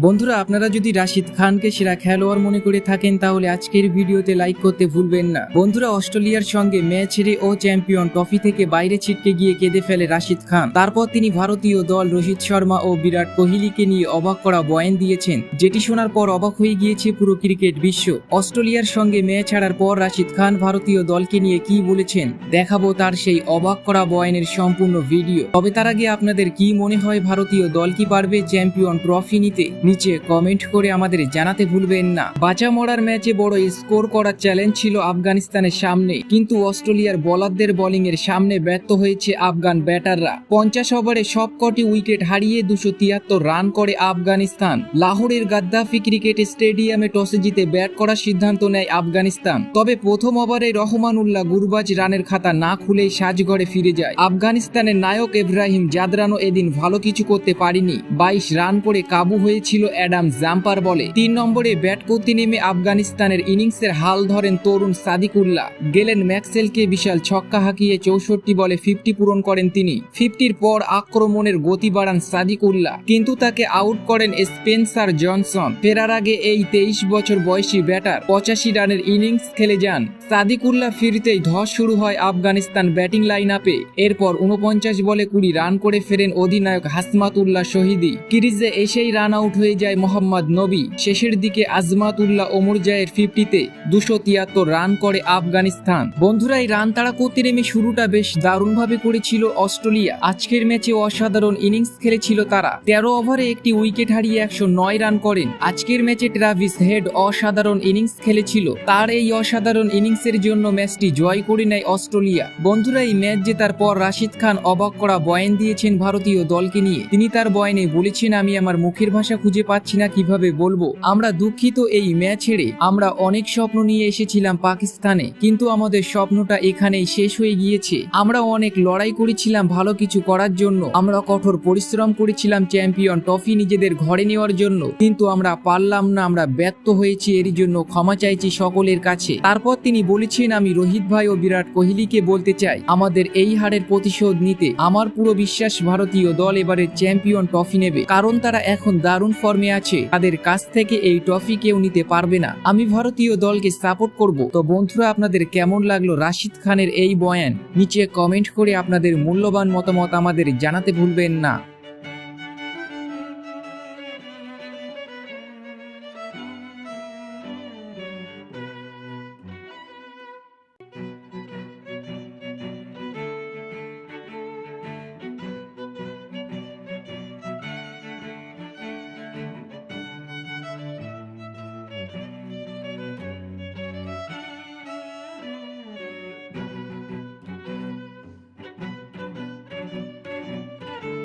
বন্ধুরা, আপনারা যদি রাশিদ খানকে সেরা খেলোয়াড় মনে করে থাকেন তাহলে আজকের ভিডিওতে লাইক করতে ভুলবেন না। বন্ধুরা, অস্ট্রেলিয়ার সঙ্গে ম্যাচ হেরে ও চ্যাম্পিয়ন ট্রফি থেকে বাইরে ছিটকে গিয়ে কেঁদে ফেলে রাশিদ খান। তারপর তিনি ভারতীয় দল রোহিত শর্মা ও বিরাট কোহলিকে নিয়ে অবাক করা বয়ান দিয়েছেন, যেটি শোনার পর অবাক হয়ে গিয়েছে পুরো ক্রিকেট বিশ্ব। অস্ট্রেলিয়ার সঙ্গে ম্যাচ হারার পর রাশিদ খান ভারতীয় দলকে নিয়ে কি বলেছেন দেখাবো তার সেই অবাক করা বয়ানের সম্পূর্ণ ভিডিও। তবে তার আগে আপনাদের কি মনে হয়, ভারতীয় দল কি পারবে চ্যাম্পিয়ন ট্রফি নিতে? নিচে কমেন্ট করে আমাদের জানাতে ভুলবেন না। বাঁচা মরার ম্যাচে বড় স্কোর করার চ্যালেঞ্জ ছিল আফগানিস্তানের সামনে, কিন্তু অস্ট্রেলিয়ার বোলারদের বোলিং এর সামনে ব্যর্থ হয়েছে আফগান ব্যাটাররা। 50 ওভারে সবকটি উইকেট হারিয়ে 273 রান করে আফগানিস্তান। লাহোরের গাদ্দাফি ক্রিকেট স্টেডিয়ামে টসে জিতে ব্যাট করার সিদ্ধান্ত নেয় আফগানিস্তান। তবে প্রথম ওভারে রহমানুল্লাহ গুরবাজ রানের খাতা না খুলেই সাজঘরে ফিরে যায়। আফগানিস্তানের নায়ক ইব্রাহিম জাদরানও এদিন ভালো কিছু করতে পারেনি। 22 রান করে কাবু হয়েছিল অ্যাডাম জাম্পার বলে। 3 নম্বরে ব্যাট করতে নেমে আফগানিস্তানের ইনিংসের হাল ধরেন তরুণ সাদিকুল্লাহ। গেলেন ম্যাক্সওয়েলকে বিশাল ছক্কা হাঁকিয়ে 64 বলে 50 পূরণ করেন তিনি। 50-র পর আক্রমণের গতি বাড়ান সাদিকুল্লাহ, কিন্তু তাকে আউট করেন স্পেন্সার জনসন। ফেরার আগে এই 23 বছর বয়সী ব্যাটার 85 রানের ইনিংস খেলে যান। সাদিকুল্লাহ ফিরতেই ধস শুরু হয় আফগানিস্তান ব্যাটিং লাইন আপে। এরপর 49 বলে 20 রান করে ফেরেন অধিনায়ক হাসমাতুল্লাহ শহীদি। ক্রিজে এসেই রান আউট হয়ে যায় মোহাম্মদ নবী। শেষের দিকে আজমাতুল্লাহ ওমরজায়ের 50-তে 273 রান করে আফগানিস্তান। বন্ধুরা, এই রান তাড়া করতে নেমে শুরুটা বেশ দারুণভাবে করেছিল অস্ট্রেলিয়া। আজকের ম্যাচে অসাধারণ ইনিংস খেলেছিল তারা। 13 ওভারে একটি উইকেট হারিয়ে 109 রান করেন। আজকের ম্যাচে ট্রাভিস হেড অসাধারণ ইনিংস খেলেছিল। তার এই অসাধারণ ইনিংসের জন্য ম্যাচটি জয় করে নেয় অস্ট্রেলিয়া। বন্ধুরা, এই ম্যাচ জেতার পর রাশিদ খান অবাক করা বয়ান দিয়েছেন ভারতীয় দলকে নিয়ে। তিনি তার বয়ানে বলেছেন, আমি আমার মুখের ভাষা খুঁজে পাচ্ছি না কিভাবে বলবো। আমরা দুঃখিত এই ম্যাচ হেরে। আমরা অনেক স্বপ্ন নিয়ে এসেছিলাম পাকিস্তানে, কিন্তু আমাদের স্বপ্নটা এখানেই শেষ হয়ে গিয়েছে। আমরা অনেক লড়াই করেছিলাম ভালো কিছু করার জন্য। আমরা কঠোর পরিশ্রম করেছিলাম চ্যাম্পিয়ন ট্রফি নিজেদের ঘরে নেওয়ার জন্য, কিন্তু আমরা পারলাম না। আমরা ব্যর্থ হয়েছি, এর জন্য ক্ষমা চাইছি সকলের কাছে। তারপর তিনি বলেছেন, আমি রোহিত ভাই ও বিরাট কোহলিকে বলতে চাই আমাদের এই হারের প্রতিশোধ নিতে। আমার পুরো বিশ্বাস ভারতীয় দল এবারে চ্যাম্পিয়ন ট্রফি নেবে, কারণ তারা এখন দারুণ ফর্মে আছে। তাদের কাছ থেকে এই ট্রফি কেউ নিতে পারবে না। আমি ভারতীয় দলকে সাপোর্ট করব। তো বন্ধুরা, আপনাদের কেমন লাগলো রাশিদ খানের এই বয়ান? নিচে কমেন্ট করে আপনাদের মূল্যবান মতামত আমাদের জানাতে ভুলবেন না।